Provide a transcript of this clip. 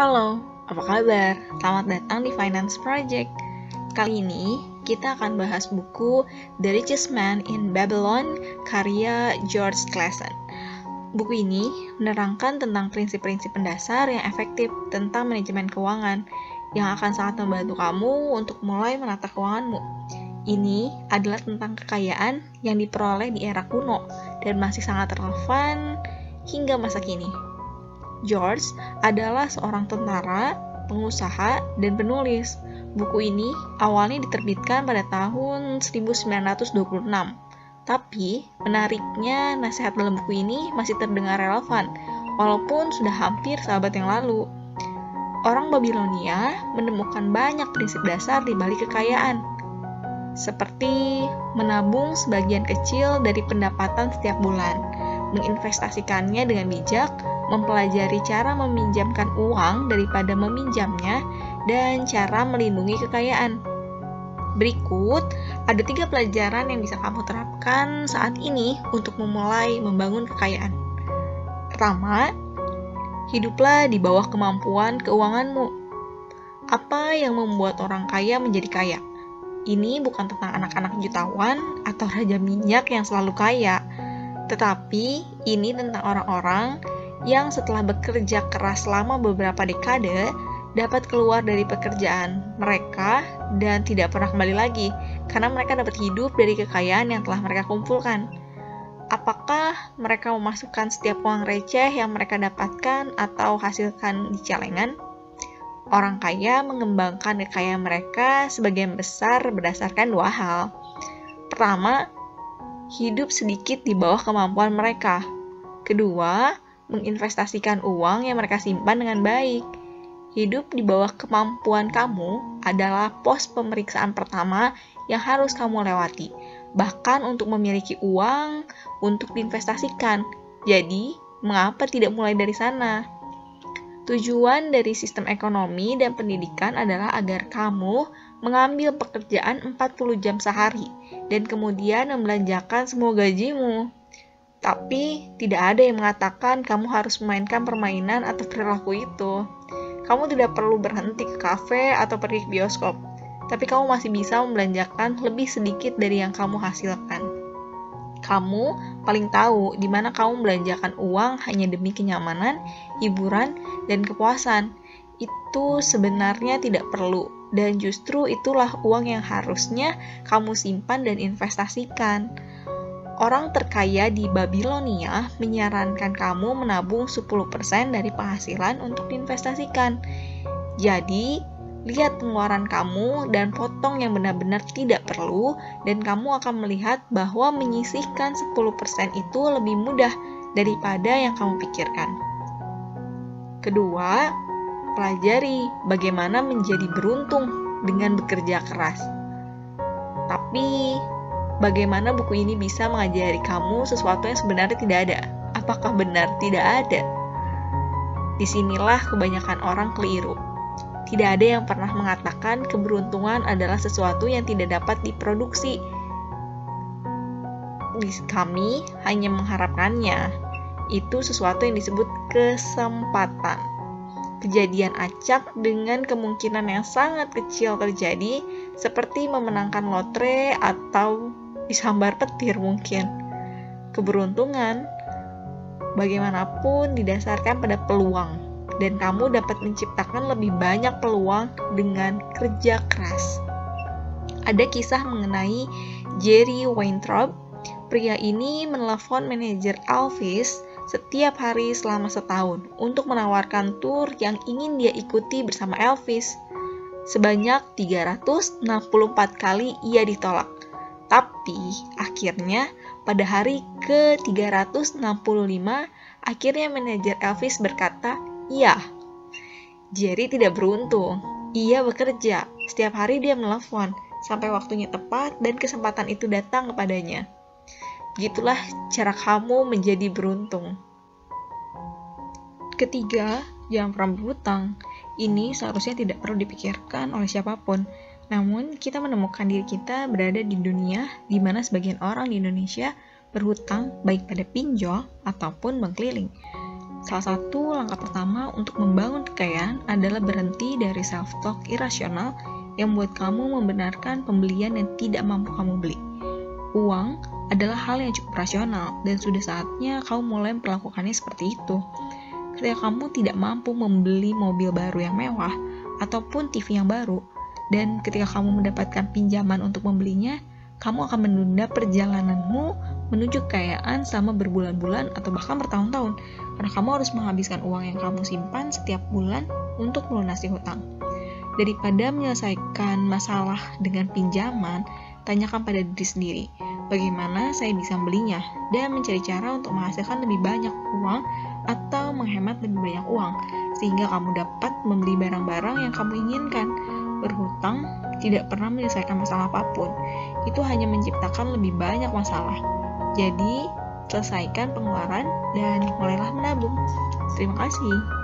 Halo, apa kabar? Selamat datang di Finance Project. Kali ini kita akan bahas buku The Richest Man in Babylon karya George Clason. Buku ini menerangkan tentang prinsip-prinsip mendasar yang efektif tentang manajemen keuangan yang akan sangat membantu kamu untuk mulai menata keuanganmu. Ini adalah tentang kekayaan yang diperoleh di era kuno dan masih sangat relevan hingga masa kini. George adalah seorang tentara, pengusaha, dan penulis. Buku ini awalnya diterbitkan pada tahun 1926. Tapi, menariknya nasihat dalam buku ini masih terdengar relevan, walaupun sudah hampir seabad yang lalu. Orang Babilonia menemukan banyak prinsip dasar di balik kekayaan, seperti menabung sebagian kecil dari pendapatan setiap bulan, menginvestasikannya dengan bijak, mempelajari cara meminjamkan uang daripada meminjamnya, dan cara melindungi kekayaan. Berikut ada 3 pelajaran yang bisa kamu terapkan saat ini untuk memulai membangun kekayaan. Pertama, hiduplah di bawah kemampuan keuanganmu. Apa yang membuat orang kaya menjadi kaya? Ini bukan tentang anak-anak jutawan atau raja minyak yang selalu kaya, tetapi ini tentang orang-orang yang setelah bekerja keras selama beberapa dekade dapat keluar dari pekerjaan mereka dan tidak pernah kembali lagi karena mereka dapat hidup dari kekayaan yang telah mereka kumpulkan. Apakah mereka memasukkan setiap uang receh yang mereka dapatkan atau hasilkan di celengan? Orang kaya mengembangkan kekayaan mereka sebagian besar berdasarkan 2 hal. Pertama, hidup sedikit di bawah kemampuan mereka. Kedua, menginvestasikan uang yang mereka simpan dengan baik. Hidup di bawah kemampuan kamu adalah pos pemeriksaan pertama yang harus kamu lewati, bahkan untuk memiliki uang untuk diinvestasikan. Jadi, mengapa tidak mulai dari sana? Tujuan dari sistem ekonomi dan pendidikan adalah agar kamu mengambil pekerjaan 40 jam sehari dan kemudian membelanjakan semua gajimu. Tapi, tidak ada yang mengatakan kamu harus memainkan permainan atau perilaku itu. Kamu tidak perlu berhenti ke kafe atau pergi ke bioskop, tapi kamu masih bisa membelanjakan lebih sedikit dari yang kamu hasilkan. Kamu paling tahu di mana kamu membelanjakan uang hanya demi kenyamanan, hiburan, dan kepuasan. Itu sebenarnya tidak perlu, dan justru itulah uang yang harusnya kamu simpan dan investasikan. Orang terkaya di Babilonia menyarankan kamu menabung 10% dari penghasilan untuk diinvestasikan. Jadi, lihat pengeluaran kamu dan potong yang benar-benar tidak perlu, dan kamu akan melihat bahwa menyisihkan 10% itu lebih mudah daripada yang kamu pikirkan. Kedua, pelajari bagaimana menjadi beruntung dengan bekerja keras. Tapi, bagaimana buku ini bisa mengajari kamu sesuatu yang sebenarnya tidak ada? Apakah benar tidak ada? Disinilah kebanyakan orang keliru. Tidak ada yang pernah mengatakan keberuntungan adalah sesuatu yang tidak dapat diproduksi. Kami hanya mengharapkannya. Itu sesuatu yang disebut kesempatan. Kejadian acak dengan kemungkinan yang sangat kecil terjadi, seperti memenangkan lotre atau disambar petir mungkin. Keberuntungan, bagaimanapun didasarkan pada peluang, dan kamu dapat menciptakan lebih banyak peluang dengan kerja keras. Ada kisah mengenai Jerry Weintraub. Pria ini menelepon manajer Elvis setiap hari selama setahun untuk menawarkan tur yang ingin dia ikuti bersama Elvis. Sebanyak 364 kali ia ditolak. Tapi, akhirnya, pada hari ke-365, akhirnya manajer Elvis berkata, "Iya." Jerry tidak beruntung. Ia bekerja. Setiap hari dia menelepon, sampai waktunya tepat dan kesempatan itu datang kepadanya. Begitulah cara kamu menjadi beruntung. Ketiga, jangan pernah berhutang. Ini seharusnya tidak perlu dipikirkan oleh siapapun. Namun, kita menemukan diri kita berada di dunia di mana sebagian orang di Indonesia berhutang baik pada pinjol ataupun bank keliling. Salah satu langkah pertama untuk membangun kekayaan adalah berhenti dari self-talk irasional yang membuat kamu membenarkan pembelian yang tidak mampu kamu beli. Uang adalah hal yang cukup rasional dan sudah saatnya kamu mulai memperlakukannya seperti itu. Ketika kamu tidak mampu membeli mobil baru yang mewah ataupun TV yang baru, dan ketika kamu mendapatkan pinjaman untuk membelinya, kamu akan menunda perjalananmu menuju kekayaan selama berbulan-bulan atau bahkan bertahun-tahun, karena kamu harus menghabiskan uang yang kamu simpan setiap bulan untuk melunasi hutang. Daripada menyelesaikan masalah dengan pinjaman, tanyakan pada diri sendiri, bagaimana saya bisa membelinya, dan mencari cara untuk menghasilkan lebih banyak uang atau menghemat lebih banyak uang, sehingga kamu dapat membeli barang-barang yang kamu inginkan. Berhutang tidak pernah menyelesaikan masalah apapun, itu hanya menciptakan lebih banyak masalah. Jadi, selesaikan pengeluaran dan mulailah menabung. Terima kasih.